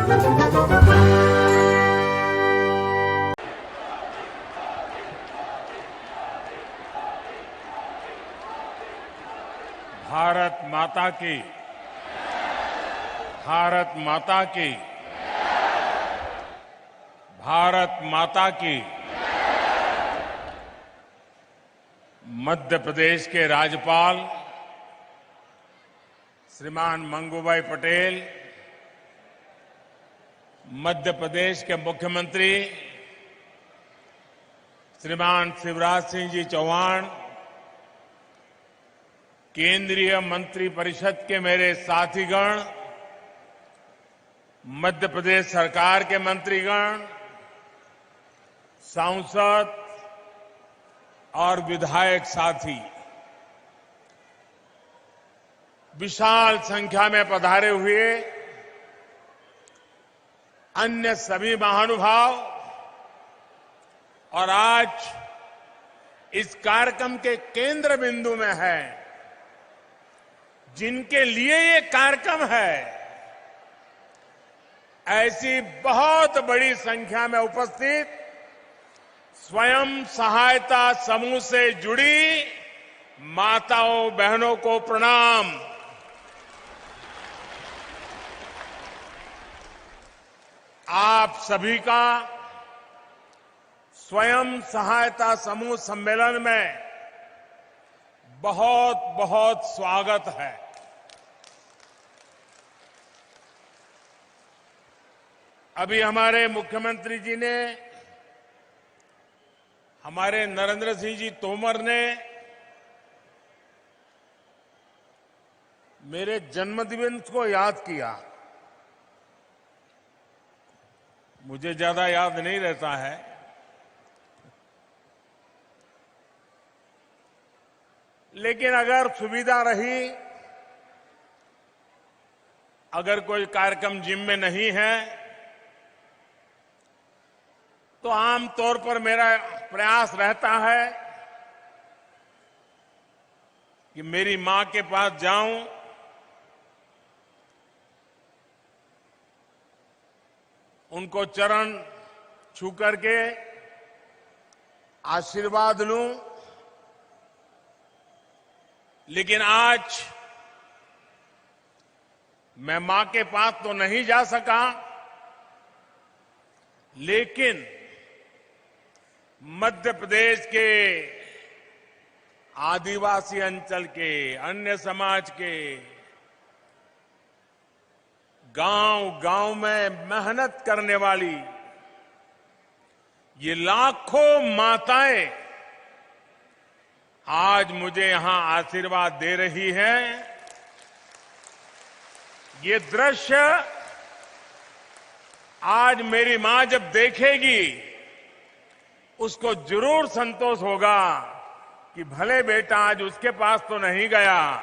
भारत माता की, भारत माता की, भारत माता की। मध्य प्रदेश के राज्यपाल श्रीमान मंगूभाई पटेल, मध्य प्रदेश के मुख्यमंत्री श्रीमान शिवराज सिंह जी चौहान, केंद्रीय मंत्रिपरिषद के मेरे साथीगण, मध्य प्रदेश सरकार के मंत्रीगण, सांसद और विधायक साथी, विशाल संख्या में पधारे हुए अन्य सभी महानुभाव और आज इस कार्यक्रम के केंद्र बिंदु में है, जिनके लिए ये कार्यक्रम है, ऐसी बहुत बड़ी संख्या में उपस्थित स्वयं सहायता समूह से जुड़ी माताओं बहनों को प्रणाम। आप सभी का स्वयं सहायता समूह सम्मेलन में बहुत बहुत स्वागत है। अभी हमारे मुख्यमंत्री जी ने, हमारे नरेंद्र सिंह जी तोमर ने मेरे जन्मदिवस को याद किया। मुझे ज्यादा याद नहीं रहता है, लेकिन अगर सुविधा रही, अगर कोई कार्यक्रम जिम में नहीं है, तो आमतौर पर मेरा प्रयास रहता है कि मेरी मां के पास जाऊं, उनको चरण छू करके आशीर्वाद लूं। लेकिन आज मैं मां के पास तो नहीं जा सका, लेकिन मध्य प्रदेश के आदिवासी अंचल के, अन्य समाज के गांव-गांव में मेहनत करने वाली ये लाखों माताएं आज मुझे यहां आशीर्वाद दे रही हैं। ये दृश्य आज मेरी मां जब देखेगी, उसको जरूर संतोष होगा कि भले बेटा आज उसके पास तो नहीं गया,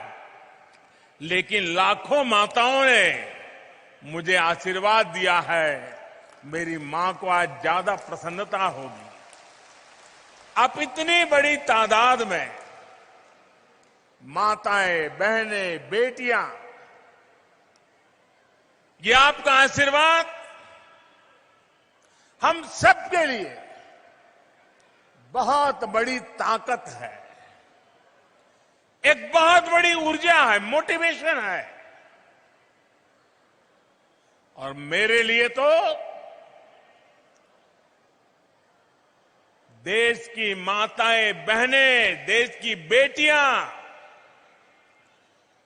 लेकिन लाखों माताओं ने मुझे आशीर्वाद दिया है। मेरी मां को आज ज्यादा प्रसन्नता होगी। अब इतनी बड़ी तादाद में माताएं, बहनें, बेटियां, ये आपका आशीर्वाद हम सबके लिए बहुत बड़ी ताकत है, एक बहुत बड़ी ऊर्जा है, मोटिवेशन है। और मेरे लिए तो देश की माताएं, बहनें, देश की बेटियां,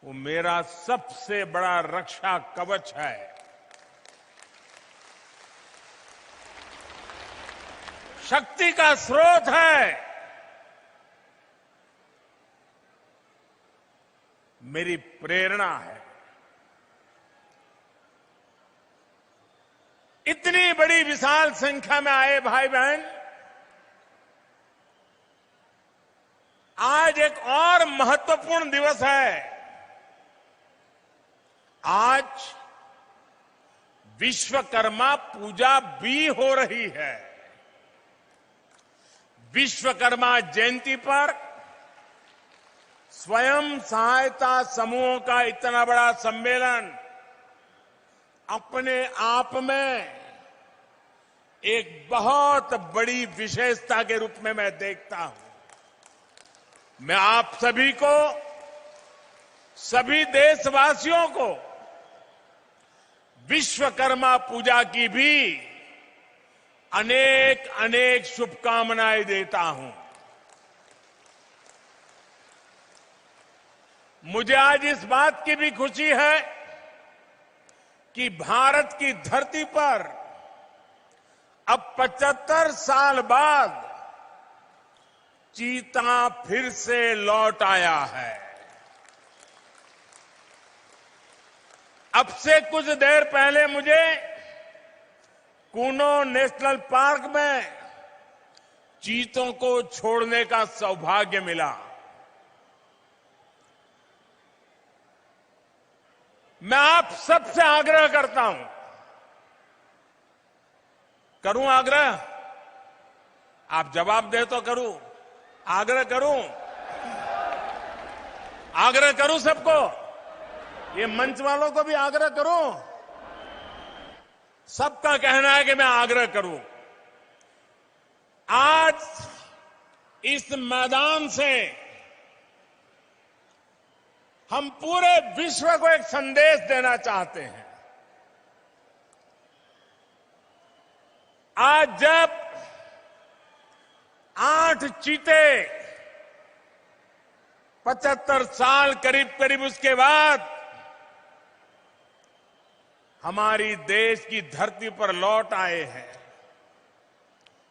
वो मेरा सबसे बड़ा रक्षा कवच है। शक्ति का स्रोत है। मेरी प्रेरणा है। इतनी बड़ी विशाल संख्या में आए भाई बहन, आज एक और महत्वपूर्ण दिवस है। आज विश्वकर्मा पूजा भी हो रही है। विश्वकर्मा जयंती पर स्वयं सहायता समूहों का इतना बड़ा सम्मेलन अपने आप में एक बहुत बड़ी विशेषता के रूप में मैं देखता हूं। मैं आप सभी को, सभी देशवासियों को विश्वकर्मा पूजा की भी अनेक अनेक शुभकामनाएं देता हूं। मुझे आज इस बात की भी खुशी है कि भारत की धरती पर अब 75 साल बाद चीता फिर से लौट आया है। अब से कुछ देर पहले मुझे कूनो नेशनल पार्क में चीतों को छोड़ने का सौभाग्य मिला। मैं आप सबसे आग्रह करता हूं, करूं आग्रह? आप जवाब दे तो करूं, आग्रह करूं, आग्रह करूं सबको, ये मंच वालों को भी आग्रह करूं, सबका कहना है कि मैं आग्रह करूं। आज इस मैदान से हम पूरे विश्व को एक संदेश देना चाहते हैं। आज जब 8 चीते 75 साल करीब उसके बाद हमारी देश की धरती पर लौट आए हैं,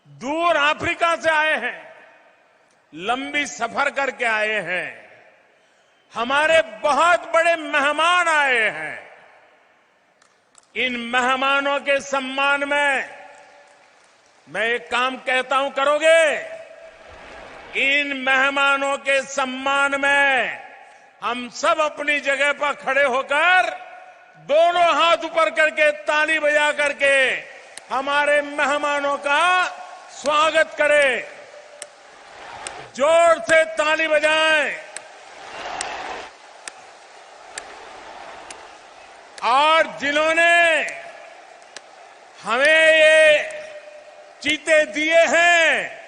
दूर अफ्रीका से आए हैं, लंबी सफर करके आए हैं, हमारे बहुत बड़े मेहमान आए हैं। इन मेहमानों के सम्मान में मैं एक काम कहता हूं, करोगे? इन मेहमानों के सम्मान में हम सब अपनी जगह पर खड़े होकर दोनों हाथ ऊपर करके ताली बजा करके हमारे मेहमानों का स्वागत करें। जोर से ताली बजाएं और जिन्होंने हमें ये चीते दिए हैं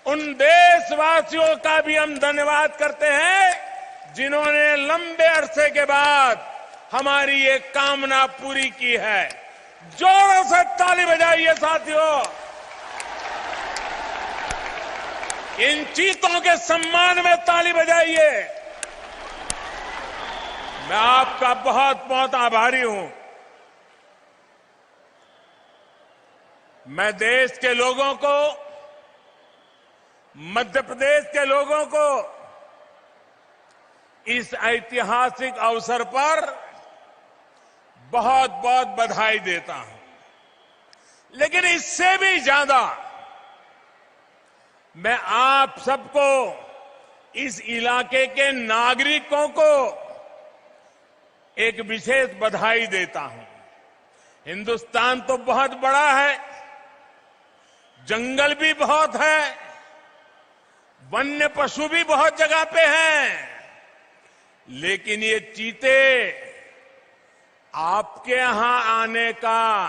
उन देशवासियों का भी हम धन्यवाद करते हैं जिन्होंने लंबे अरसे के बाद हमारी ये कामना पूरी की है। जोरों से ताली बजाइए साथियों, इन चीतों के सम्मान में ताली बजाइए। मैं आपका बहुत बहुत आभारी हूं। मैं देश के लोगों को, मध्य प्रदेश के लोगों को इस ऐतिहासिक अवसर पर बहुत बहुत बधाई देता हूं। लेकिन इससे भी ज्यादा मैं आप सबको, इस इलाके के नागरिकों को एक विशेष बधाई देता हूं। हिंदुस्तान तो बहुत बड़ा है, जंगल भी बहुत है, वन्य पशु भी बहुत जगह पे हैं, लेकिन ये चीते आपके यहां आने का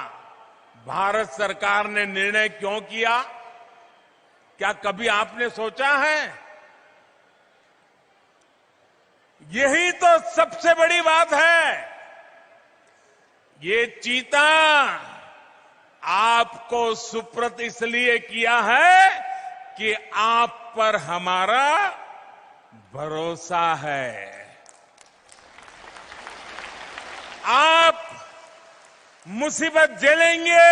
भारत सरकार ने निर्णय क्यों किया? क्या कभी आपने सोचा है? यही तो सबसे बड़ी बात है। ये चीता आपको सुपुर्द इसलिए किया है कि आप पर हमारा भरोसा है। आप मुसीबत झेलेंगे,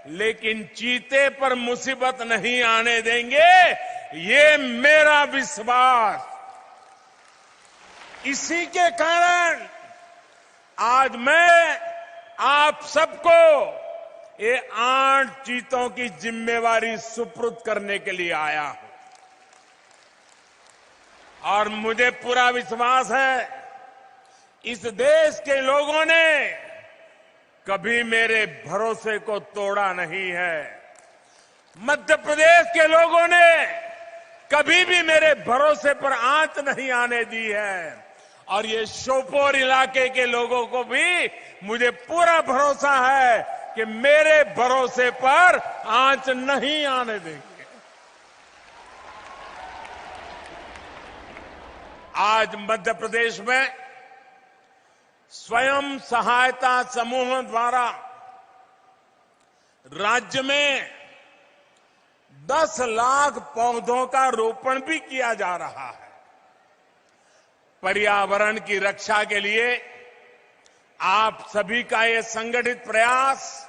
लेकिन चीते पर मुसीबत नहीं आने देंगे, ये मेरा विश्वास। इसी के कारण आज मैं आप सबको ये 8 चीतों की जिम्मेवारी सुपुर्द करने के लिए आया हूं। और मुझे पूरा विश्वास है इस देश के लोगों ने कभी मेरे भरोसे को तोड़ा नहीं है। मध्य प्रदेश के लोगों ने कभी भी मेरे भरोसे पर आंच नहीं आने दी है। और ये श्योपुर इलाके के लोगों को भी मुझे पूरा भरोसा है कि मेरे भरोसे पर आंच नहीं आने देंगे। आज मध्य प्रदेश में स्वयं सहायता समूहों द्वारा राज्य में 10 लाख पौधों का रोपण भी किया जा रहा है। पर्यावरण की रक्षा के लिए आप सभी का ये संगठित प्रयास,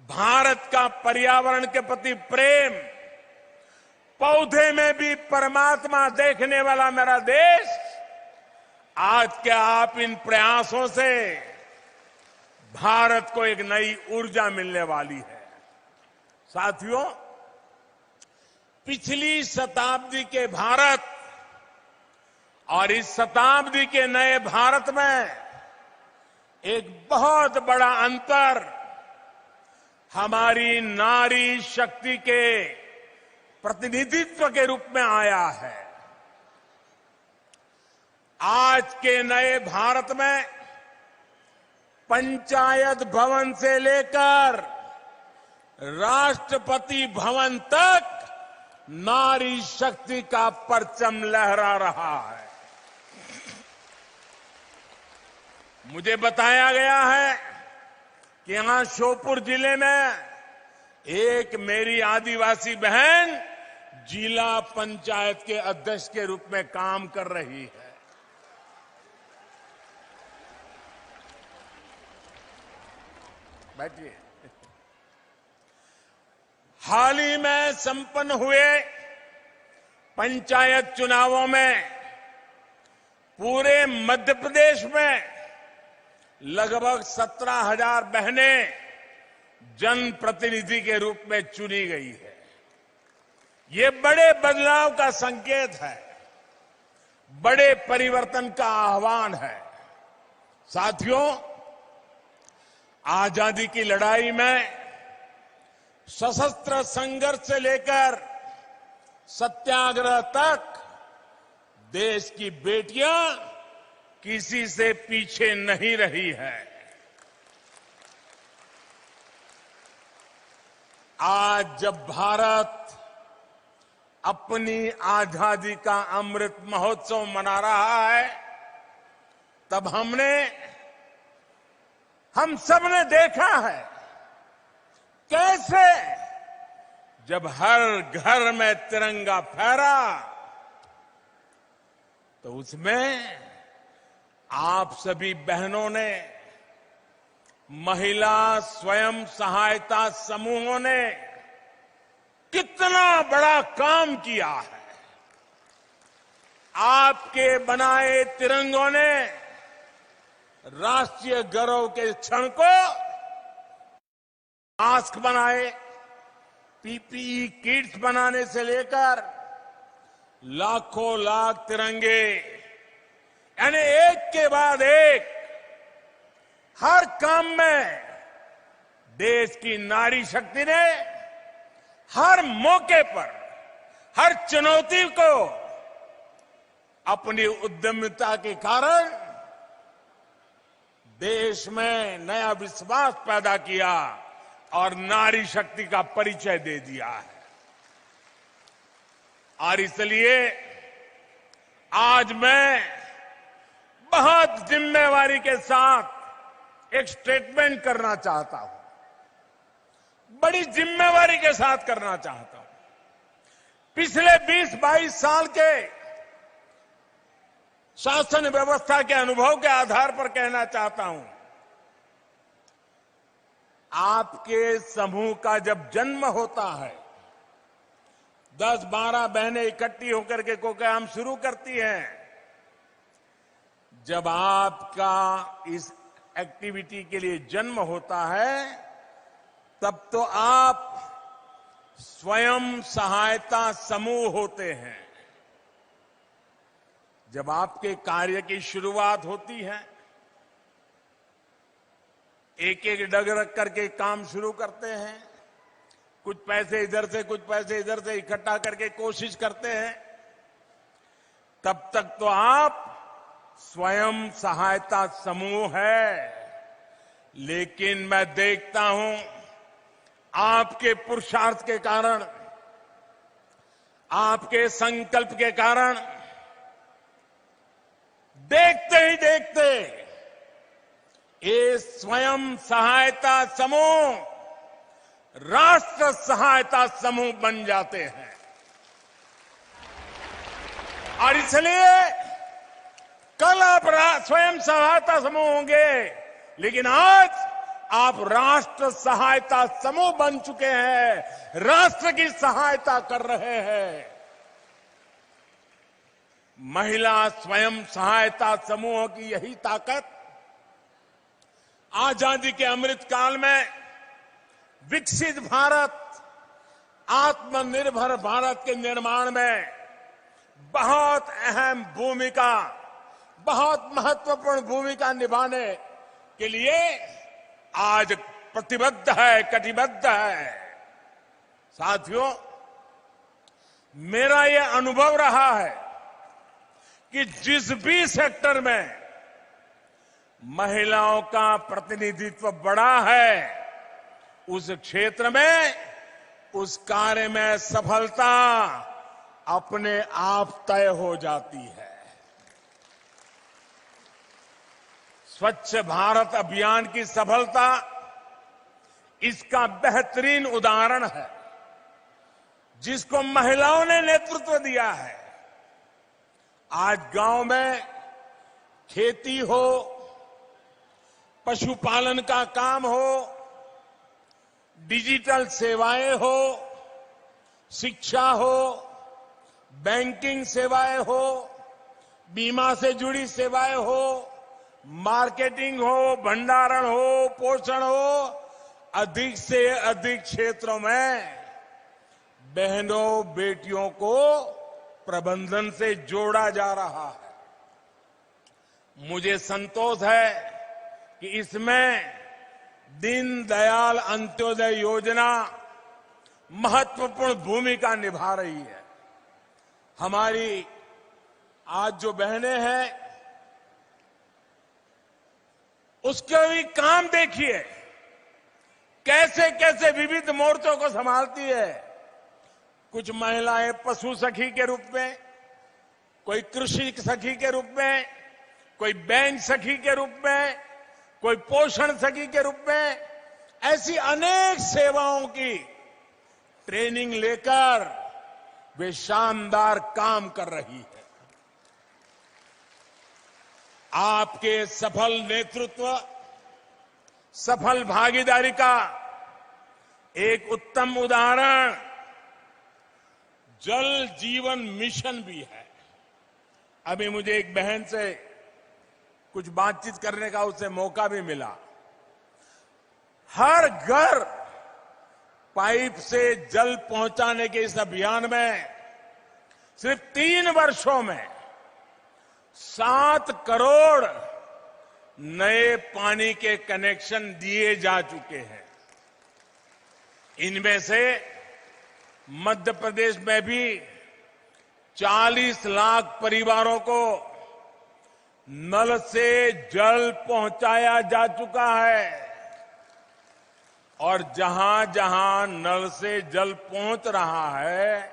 भारत का पर्यावरण के प्रति प्रेम, पौधे में भी परमात्मा देखने वाला मेरा देश, आज के आप इन प्रयासों से भारत को एक नई ऊर्जा मिलने वाली है। साथियों, पिछली शताब्दी के भारत और इस शताब्दी के नए भारत में एक बहुत बड़ा अंतर हमारी नारी शक्ति के प्रतिनिधित्व के रूप में आया है। आज के नए भारत में पंचायत भवन से लेकर राष्ट्रपति भवन तक नारी शक्ति का परचम लहरा रहा है। मुझे बताया गया है कि यहां श्योपुर जिले में एक मेरी आदिवासी बहन जिला पंचायत के अध्यक्ष के रूप में काम कर रही है। बैठिए। हाल ही में संपन्न हुए पंचायत चुनावों में पूरे मध्य प्रदेश में लगभग 17,000 बहनें जनप्रतिनिधि के रूप में चुनी गई है। ये बड़े बदलाव का संकेत है, बड़े परिवर्तन का आह्वान है। साथियों, आजादी की लड़ाई में सशस्त्र संघर्ष से लेकर सत्याग्रह तक देश की बेटियां किसी से पीछे नहीं रही है। आज जब भारत अपनी आजादी का अमृत महोत्सव मना रहा है, तब हम सबने देखा है कैसे जब हर घर में तिरंगा फहरा तो उसमें आप सभी बहनों ने, महिला स्वयं सहायता समूहों ने कितना बड़ा काम किया है। आपके बनाए तिरंगों ने राष्ट्रीय गौरव के क्षण को मास्क बनाए, पीपीई किट्स बनाने से लेकर लाखों लाख तिरंगे, यानी एक के बाद एक हर काम में देश की नारी शक्ति ने हर मौके पर, हर चुनौती को अपनी उद्यमिता के कारण देश में नया विश्वास पैदा किया और नारी शक्ति का परिचय दे दिया है। और इसलिए आज मैं बहुत जिम्मेवारी के साथ एक स्टेटमेंट करना चाहता हूं, बड़ी जिम्मेवारी के साथ करना चाहता हूं। पिछले 20-22 साल के शासन व्यवस्था के अनुभव के आधार पर कहना चाहता हूं, आपके समूह का जब जन्म होता है, 10-12 बहनें इकट्ठी होकर के कोई काम शुरू करती हैं। जब आपका इस एक्टिविटी के लिए जन्म होता है, तब तो आप स्वयं सहायता समूह होते हैं। जब आपके कार्य की शुरुआत होती है, एक एक डग रख करके काम शुरू करते हैं, कुछ पैसे इधर से कुछ पैसे इधर से इकट्ठा करके कोशिश करते हैं। तब तक तो आप स्वयं सहायता समूह है, लेकिन मैं देखता हूं आपके पुरुषार्थ के कारण, आपके संकल्प के कारण देखते ही देखते ये स्वयं सहायता समूह राष्ट्र सहायता समूह बन जाते हैं। और इसलिए कल आप स्वयं सहायता समूह होंगे, लेकिन आज आप राष्ट्र सहायता समूह बन चुके हैं, राष्ट्र की सहायता कर रहे हैं। महिला स्वयं सहायता समूह की यही ताकत आजादी के अमृत काल में विकसित भारत, आत्मनिर्भर भारत के निर्माण में बहुत अहम भूमिका, बहुत महत्वपूर्ण भूमिका निभाने के लिए आज प्रतिबद्ध है, कटिबद्ध है। साथियों, मेरा यह अनुभव रहा है कि जिस भी सेक्टर में महिलाओं का प्रतिनिधित्व बढ़ा है, उस क्षेत्र में, उस कार्य में सफलता अपने आप तय हो जाती है। स्वच्छ भारत अभियान की सफलता इसका बेहतरीन उदाहरण है, जिसको महिलाओं ने नेतृत्व दिया है। आज गांव में खेती हो, पशुपालन का काम हो, डिजिटल सेवाएं हो, शिक्षा हो, बैंकिंग सेवाएं हो, बीमा से जुड़ी सेवाएं हो, मार्केटिंग हो, भंडारण हो, पोषण हो, अधिक से अधिक क्षेत्रों में बहनों बेटियों को प्रबंधन से जोड़ा जा रहा है। मुझे संतोष है कि इसमें दीनदयाल अंत्योदय योजना महत्वपूर्ण भूमिका निभा रही है। हमारी आज जो बहनें हैं, उसके भी काम देखिए, कैसे कैसे विविध मोर्चों को संभालती है। कुछ महिलाएं पशु सखी के रूप में, कोई कृषि सखी के रूप में, कोई बैंक सखी के रूप में, कोई पोषण सखी के रूप में, ऐसी अनेक सेवाओं की ट्रेनिंग लेकर वे शानदार काम कर रही है। आपके सफल नेतृत्व, सफल भागीदारी का एक उत्तम उदाहरण जल जीवन मिशन भी है। अभी मुझे एक बहन से कुछ बातचीत करने का उससे मौका भी मिला। हर घर पाइप से जल पहुंचाने के इस अभियान में सिर्फ 3 वर्षों में 7 करोड़ नए पानी के कनेक्शन दिए जा चुके हैं। इनमें से मध्य प्रदेश में भी 40 लाख परिवारों को नल से जल पहुंचाया जा चुका है। और जहां जहां नल से जल पहुंच रहा है,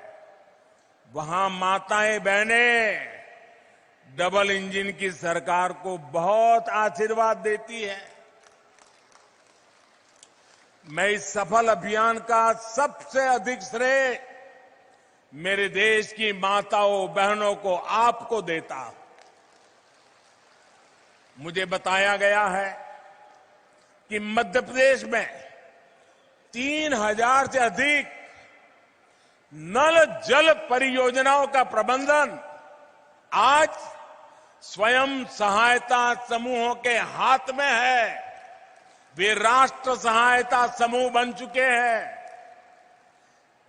वहां माताएं बहनें डबल इंजन की सरकार को बहुत आशीर्वाद देती है। मैं इस सफल अभियान का सबसे अधिक श्रेय मेरे देश की माताओं बहनों को, आपको देता हूं। मुझे बताया गया है कि मध्य प्रदेश में 3000 से अधिक नल जल परियोजनाओं का प्रबंधन आज स्वयं सहायता समूहों के हाथ में है। वे राष्ट्र सहायता समूह बन चुके हैं।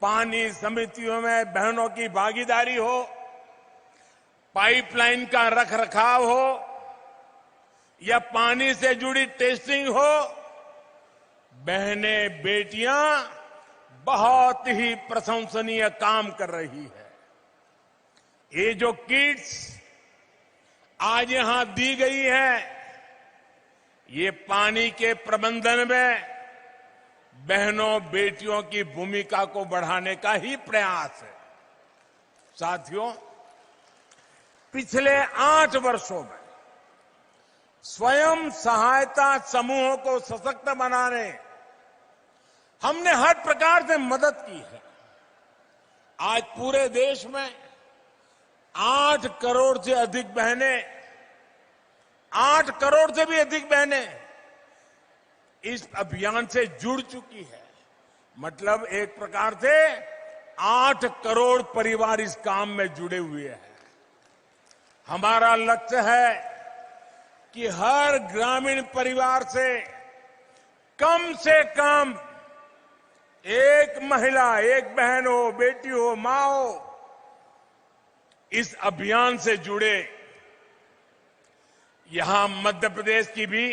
पानी समितियों में बहनों की भागीदारी हो, पाइपलाइन का रखरखाव हो या पानी से जुड़ी टेस्टिंग हो, बहनें बेटियां बहुत ही प्रशंसनीय काम कर रही है। ये जो किट्स आज यहां दी गई है, ये पानी के प्रबंधन में बहनों बेटियों की भूमिका को बढ़ाने का ही प्रयास है। साथियों, पिछले 8 वर्षों में स्वयं सहायता समूहों को सशक्त बनाने हमने हर प्रकार से मदद की है। आज पूरे देश में 8 करोड़ से अधिक बहनें, 8 करोड़ से भी अधिक बहनें इस अभियान से जुड़ चुकी है। मतलब एक प्रकार से 8 करोड़ परिवार इस काम में जुड़े हुए हैं। हमारा लक्ष्य है कि हर ग्रामीण परिवार से कम एक महिला, एक बहन हो, बेटी हो, मां हो, इस अभियान से जुड़े। यहां मध्य प्रदेश की भी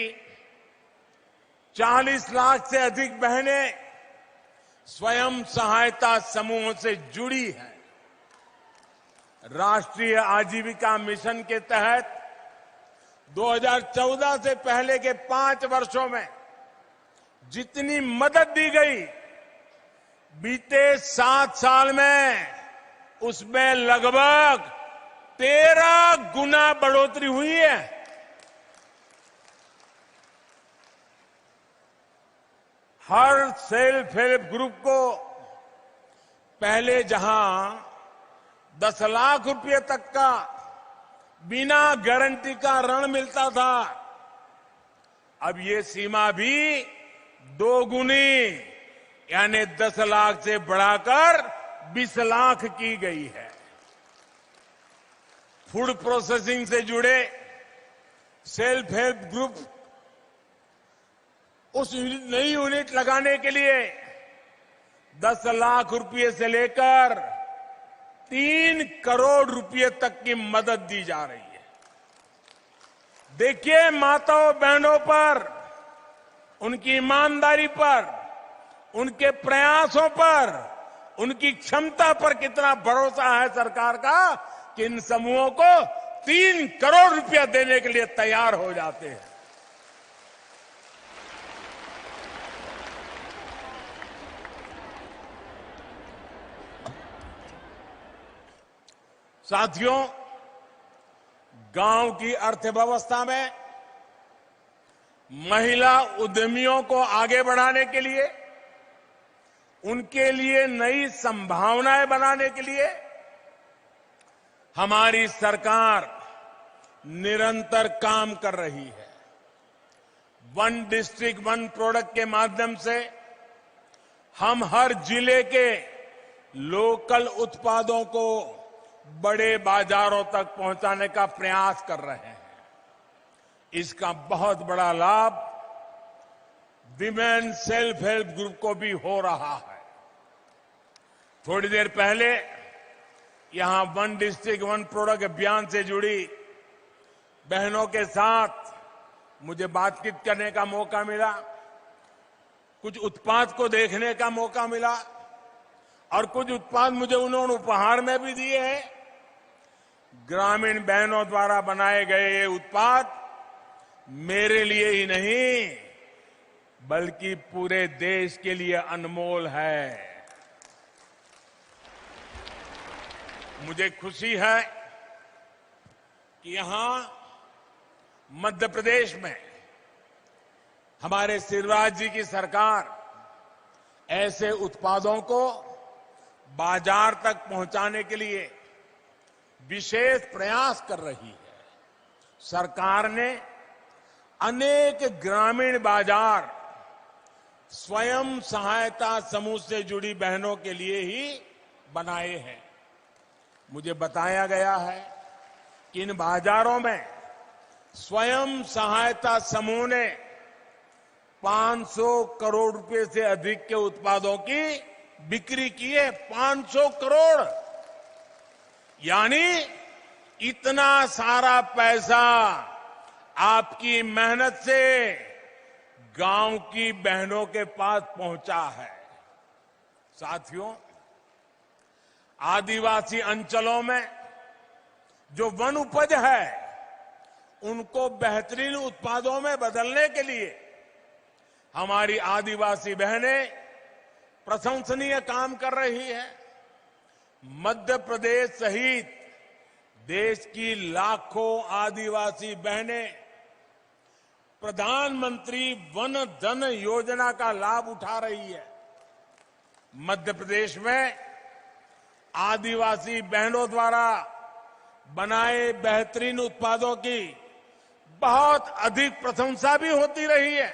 40 लाख से अधिक बहनें स्वयं सहायता समूहों से जुड़ी हैं। राष्ट्रीय आजीविका मिशन के तहत 2014 से पहले के 5 वर्षों में जितनी मदद दी गई, बीते 7 साल में उसमें लगभग 13 गुना बढ़ोतरी हुई है। हर सेल्फ हेल्प ग्रुप को पहले जहां 10 लाख रुपए तक का बिना गारंटी का ऋण मिलता था, अब ये सीमा भी 2 गुनी यानी 10 लाख से बढ़ाकर 20 लाख की गई है। फूड प्रोसेसिंग से जुड़े सेल्फ हेल्प ग्रुप उस नई यूनिट लगाने के लिए 10 लाख रुपए से लेकर 3 करोड़ रुपए तक की मदद दी जा रही है। देखिए माताओं बहनों पर, उनकी ईमानदारी पर, उनके प्रयासों पर, उनकी क्षमता पर कितना भरोसा है सरकार का कि इन समूहों को 3 करोड़ रुपया देने के लिए तैयार हो जाते हैं। साथियों, गांव की अर्थव्यवस्था में महिला उद्यमियों को आगे बढ़ाने के लिए, उनके लिए नई संभावनाएं बनाने के लिए हमारी सरकार निरंतर काम कर रही है। वन डिस्ट्रिक्ट वन प्रोडक्ट के माध्यम से हम हर जिले के लोकल उत्पादों को बड़े बाजारों तक पहुंचाने का प्रयास कर रहे हैं। इसका बहुत बड़ा लाभ विमेन सेल्फ हेल्प ग्रुप को भी हो रहा है। थोड़ी देर पहले यहां वन डिस्ट्रिक्ट वन प्रोडक्ट अभियान से जुड़ी बहनों के साथ मुझे बातचीत करने का मौका मिला, कुछ उत्पाद को देखने का मौका मिला और कुछ उत्पाद मुझे उन्होंने उपहार में भी दिए हैं। ग्रामीण बहनों द्वारा बनाए गए ये उत्पाद मेरे लिए ही नहीं बल्कि पूरे देश के लिए अनमोल है। मुझे खुशी है कि यहां मध्य प्रदेश में हमारे शिवराज जी की सरकार ऐसे उत्पादों को बाजार तक पहुंचाने के लिए विशेष प्रयास कर रही है। सरकार ने अनेक ग्रामीण बाजार स्वयं सहायता समूह से जुड़ी बहनों के लिए ही बनाए हैं। मुझे बताया गया है कि इन बाजारों में स्वयं सहायता समूह ने 500 करोड़ रुपए से अधिक के उत्पादों की बिक्री की है। 500 करोड़ यानी इतना सारा पैसा आपकी मेहनत से गांव की बहनों के पास पहुंचा है। साथियों, आदिवासी अंचलों में जो वन उपज है उनको बेहतरीन उत्पादों में बदलने के लिए हमारी आदिवासी बहनें प्रशंसनीय काम कर रही है। मध्य प्रदेश सहित देश की लाखों आदिवासी बहनें प्रधानमंत्री वन धन योजना का लाभ उठा रही है। मध्य प्रदेश में आदिवासी बहनों द्वारा बनाए बेहतरीन उत्पादों की बहुत अधिक प्रशंसा भी होती रही है।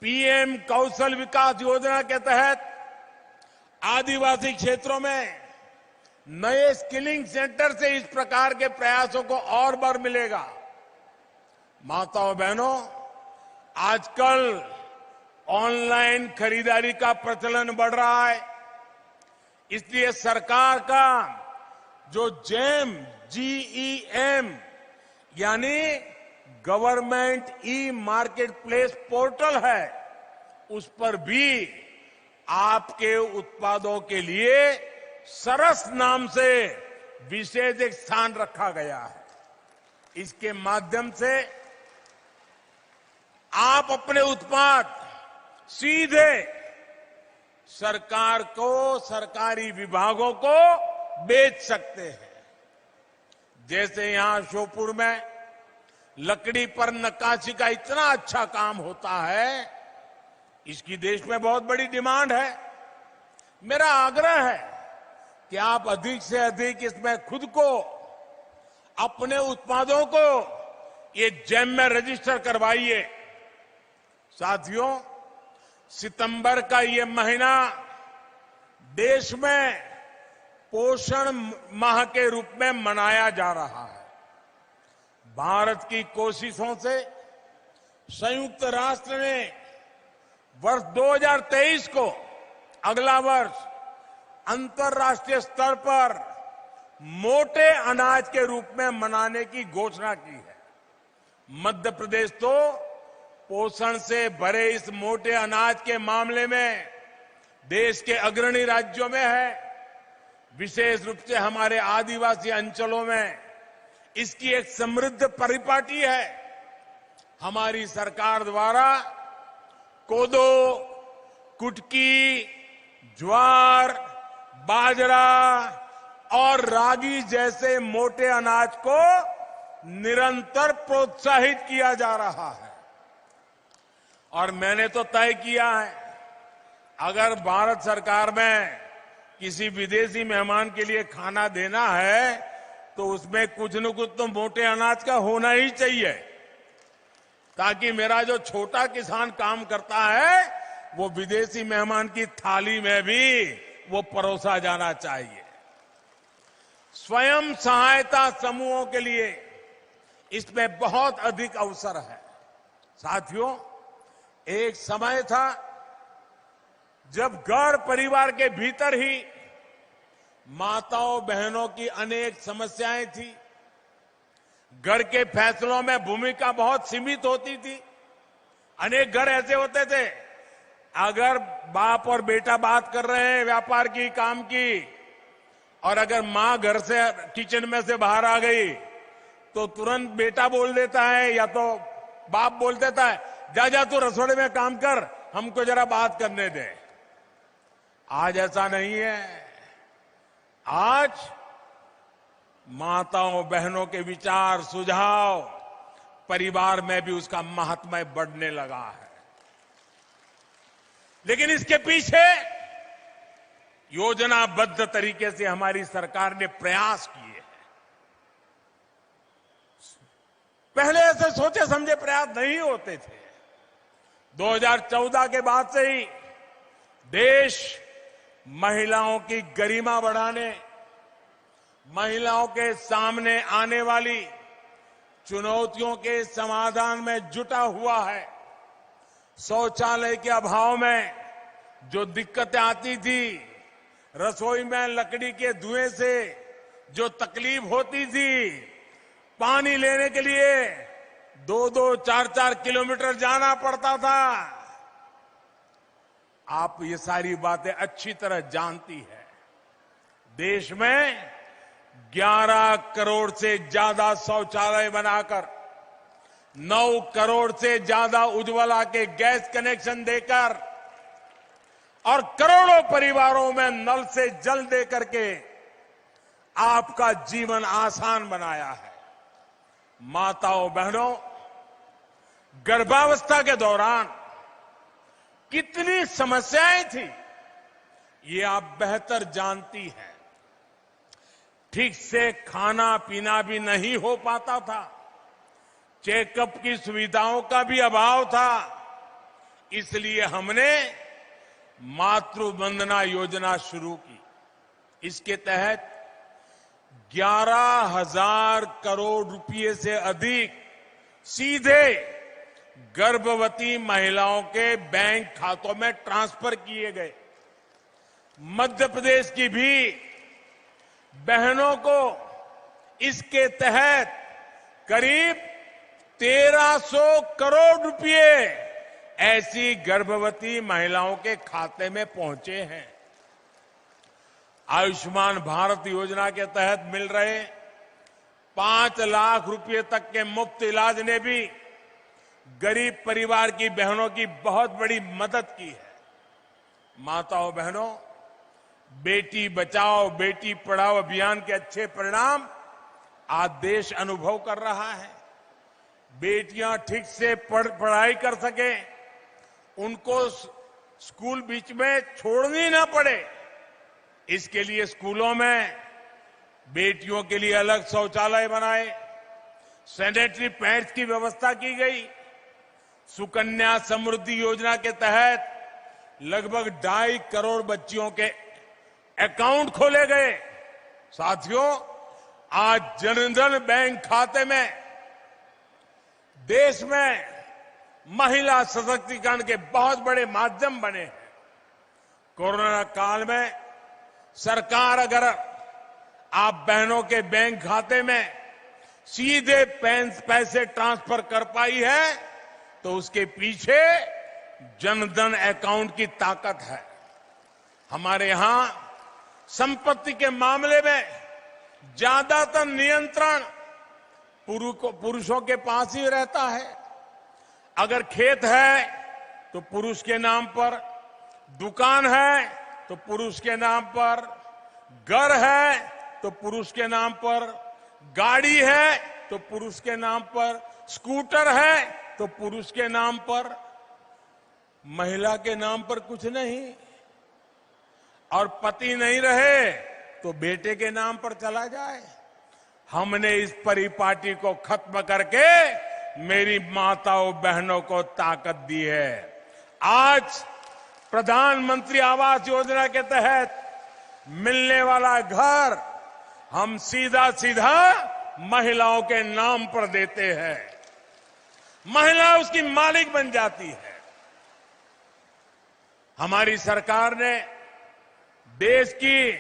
पीएम कौशल विकास योजना के तहत आदिवासी क्षेत्रों में नए स्किलिंग सेंटर से इस प्रकार के प्रयासों को और बल मिलेगा। माताओं बहनों, आजकल ऑनलाइन खरीदारी का प्रचलन बढ़ रहा है, इसलिए सरकार का जो GEM यानी government e market place portal है, उस पर भी आपके उत्पादों के लिए सरस नाम से विशेष एक स्थान रखा गया है। इसके माध्यम से आप अपने उत्पाद सीधे सरकार को, सरकारी विभागों को बेच सकते हैं। जैसे यहां श्योपुर में लकड़ी पर नक्काशी का इतना अच्छा काम होता है, इसकी देश में बहुत बड़ी डिमांड है। मेरा आग्रह है कि आप अधिक से अधिक इसमें खुद को, अपने उत्पादों को ये जेम में रजिस्टर करवाइए। साथियों, सितंबर का ये महीना देश में पोषण माह के रूप में मनाया जा रहा है। भारत की कोशिशों से संयुक्त राष्ट्र ने वर्ष 2023 को, अगला वर्ष, अंतर्राष्ट्रीय स्तर पर मोटे अनाज के रूप में मनाने की घोषणा की है। मध्य प्रदेश तो पोषण से भरे इस मोटे अनाज के मामले में देश के अग्रणी राज्यों में है। विशेष रूप से हमारे आदिवासी अंचलों में इसकी एक समृद्ध परिपाटी है। हमारी सरकार द्वारा कोदो, कुटकी, ज्वार, बाजरा और रागी जैसे मोटे अनाज को निरंतर प्रोत्साहित किया जा रहा है। और मैंने तो तय किया है, अगर भारत सरकार में किसी विदेशी मेहमान के लिए खाना देना है तो उसमें कुछ न कुछ तो मोटे अनाज का होना ही चाहिए, ताकि मेरा जो छोटा किसान काम करता है वो विदेशी मेहमान की थाली में भी वो परोसा जाना चाहिए। स्वयं सहायता समूहों के लिए इसमें बहुत अधिक अवसर है। साथियों, एक समय था जब घर परिवार के भीतर ही माताओं बहनों की अनेक समस्याएं थी। घर के फैसलों में भूमिका बहुत सीमित होती थी। अनेक घर ऐसे होते थे, अगर बाप और बेटा बात कर रहे हैं व्यापार की, काम की, और अगर मां घर से किचन में से बाहर आ गई तो तुरंत बेटा बोल देता है या तो बाप बोल देता है, जा जा तू रसोड़े में काम कर, हमको जरा बात करने दे। आज ऐसा नहीं है। आज माताओं बहनों के विचार, सुझाव परिवार में भी उसका महात्म्य बढ़ने लगा है। लेकिन इसके पीछे योजनाबद्ध तरीके से हमारी सरकार ने प्रयास किए हैं। पहले ऐसे सोचे समझे प्रयास नहीं होते थे। 2014 के बाद से ही देश महिलाओं की गरिमा बढ़ाने, महिलाओं के सामने आने वाली चुनौतियों के समाधान में जुटा हुआ है। शौचालय के अभाव में जो दिक्कतें आती थी, रसोई में लकड़ी के धुएं से जो तकलीफ होती थी, पानी लेने के लिए 2-2, 4-4 किलोमीटर जाना पड़ता था, आप ये सारी बातें अच्छी तरह जानती है। देश में 11 करोड़ से ज्यादा शौचालय बनाकर 9 करोड़ से ज्यादा उज्ज्वला के गैस कनेक्शन देकर और करोड़ों परिवारों में नल से जल दे करके आपका जीवन आसान बनाया है। माताओं बहनों, गर्भावस्था के दौरान कितनी समस्याएं थी ये आप बेहतर जानती हैं। ठीक से खाना पीना भी नहीं हो पाता था, चेकअप की सुविधाओं का भी अभाव था। इसलिए हमने मातृ वंदना योजना शुरू की। इसके तहत 11,000 करोड़ रुपए से अधिक सीधे गर्भवती महिलाओं के बैंक खातों में ट्रांसफर किए गए। मध्य प्रदेश की भी बहनों को इसके तहत करीब 1,300 करोड़ रुपए ऐसी गर्भवती महिलाओं के खाते में पहुंचे हैं। आयुष्मान भारत योजना के तहत मिल रहे 5 लाख रुपए तक के मुफ्त इलाज ने भी गरीब परिवार की बहनों की बहुत बड़ी मदद की है। माताओं बहनों, बेटी बचाओ बेटी पढ़ाओ अभियान के अच्छे परिणाम आज देश अनुभव कर रहा है। बेटियां ठीक से पढ़ाई कर सके, उनको स्कूल बीच में छोड़नी ना पड़े, इसके लिए स्कूलों में बेटियों के लिए अलग शौचालय बनाए, सैनिटरी पैड्स की व्यवस्था की गई। सुकन्या समृद्धि योजना के तहत लगभग 2.5 करोड़ बच्चियों के अकाउंट खोले गए। साथियों, आज जनधन बैंक खाते में देश में महिला सशक्तिकरण के बहुत बड़े माध्यम बने हैं। कोरोना काल में सरकार अगर आप बहनों के बैंक खाते में सीधे पैसे ट्रांसफर कर पाई है तो उसके पीछे जनधन अकाउंट की ताकत है। हमारे यहां संपत्ति के मामले में ज्यादातर नियंत्रण पुरुषों के पास ही रहता है। अगर खेत है तो पुरुष के नाम पर, दुकान है तो पुरुष के नाम पर, घर है तो पुरुष के नाम पर, गाड़ी है तो पुरुष के नाम पर, स्कूटर है तो पुरुष के नाम पर, महिला के नाम पर कुछ नहीं। और पति नहीं रहे तो बेटे के नाम पर चला जाए। हमने इस परिपाटी को खत्म करके मेरी माताओं बहनों को ताकत दी है। आज प्रधानमंत्री आवास योजना के तहत मिलने वाला घर हम सीधा सीधा महिलाओं के नाम पर देते हैं, महिला उसकी मालिक बन जाती है। हमारी सरकार ने देश की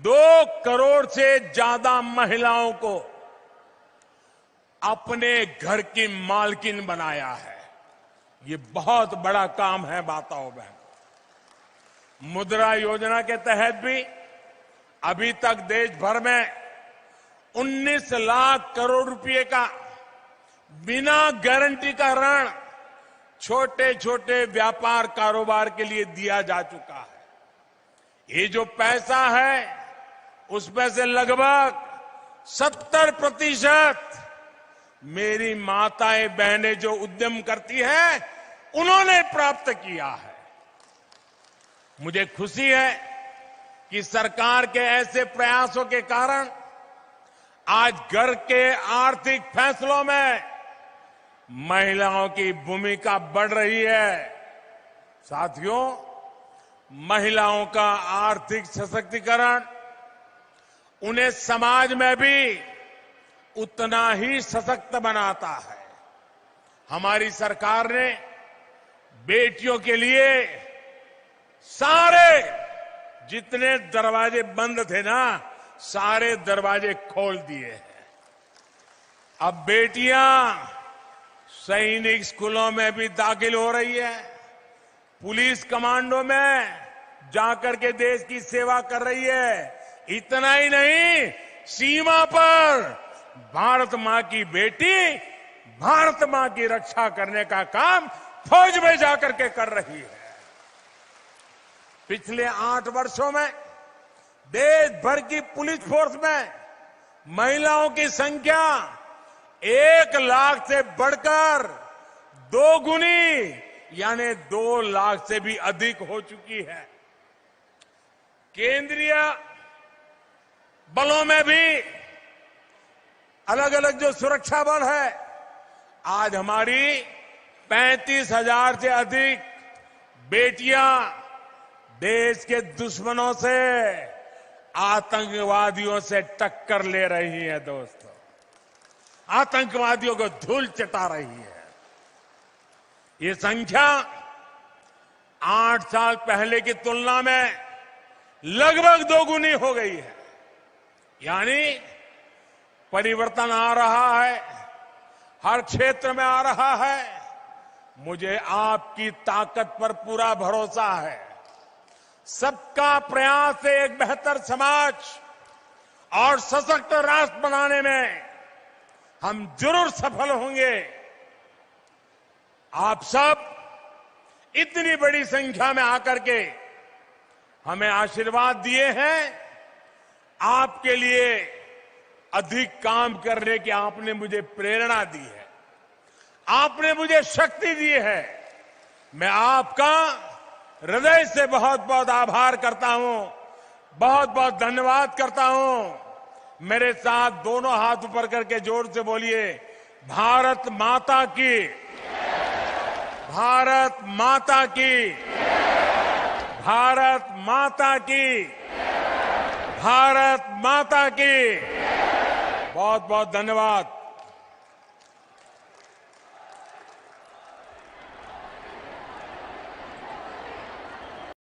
2 करोड़ से ज्यादा महिलाओं को अपने घर की मालकिन बनाया है। ये बहुत बड़ा काम है माताओं बहनों। मुद्रा योजना के तहत भी अभी तक देश भर में 19 लाख करोड़ रुपए का बिना गारंटी का ऋण छोटे छोटे व्यापार कारोबार के लिए दिया जा चुका है। ये जो पैसा है उसमें से लगभग 70% मेरी माताएं बहनें जो उद्यम करती हैं उन्होंने प्राप्त किया है। मुझे खुशी है कि सरकार के ऐसे प्रयासों के कारण आज घर के आर्थिक फैसलों में महिलाओं की भूमिका बढ़ रही है। साथियों, महिलाओं का आर्थिक सशक्तिकरण उन्हें समाज में भी उतना ही सशक्त बनाता है। हमारी सरकार ने बेटियों के लिए सारे जितने दरवाजे बंद थे ना, सारे दरवाजे खोल दिए हैं। अब बेटियां सैनिक स्कूलों में भी दाखिल हो रही है, पुलिस कमांडो में जाकर के देश की सेवा कर रही है। इतना ही नहीं, सीमा पर भारत मां की बेटी भारत मां की रक्षा करने का काम फौज में जाकर के कर रही है। पिछले 8 वर्षों में देश भर की पुलिस फोर्स में महिलाओं की संख्या 1 लाख से बढ़कर 2 गुनी यानी 2 लाख से भी अधिक हो चुकी है। केंद्रीय बलों में भी अलग अलग जो सुरक्षा बल है, आज हमारी 35,000 से अधिक बेटियां देश के दुश्मनों से, आतंकवादियों से टक्कर ले रही हैं। दोस्तों, आतंकवादियों को धूल चटा रही है। ये संख्या 8 साल पहले की तुलना में लगभग 2 गुनी हो गई है। यानी परिवर्तन आ रहा है, हर क्षेत्र में आ रहा है। मुझे आपकी ताकत पर पूरा भरोसा है। सबका प्रयास से एक बेहतर समाज और सशक्त राष्ट्र बनाने में हम जरूर सफल होंगे। आप सब इतनी बड़ी संख्या में आकर के हमें आशीर्वाद दिए हैं। आपके लिए अधिक काम करने की आपने मुझे प्रेरणा दी है, आपने मुझे शक्ति दी है। मैं आपका हृदय से बहुत बहुत आभार करता हूं, बहुत बहुत धन्यवाद करता हूं। मेरे साथ दोनों हाथ ऊपर करके जोर से बोलिए, भारत माता की, भारत माता की, भारत माता की, भारत माता की। बहुत बहुत धन्यवाद।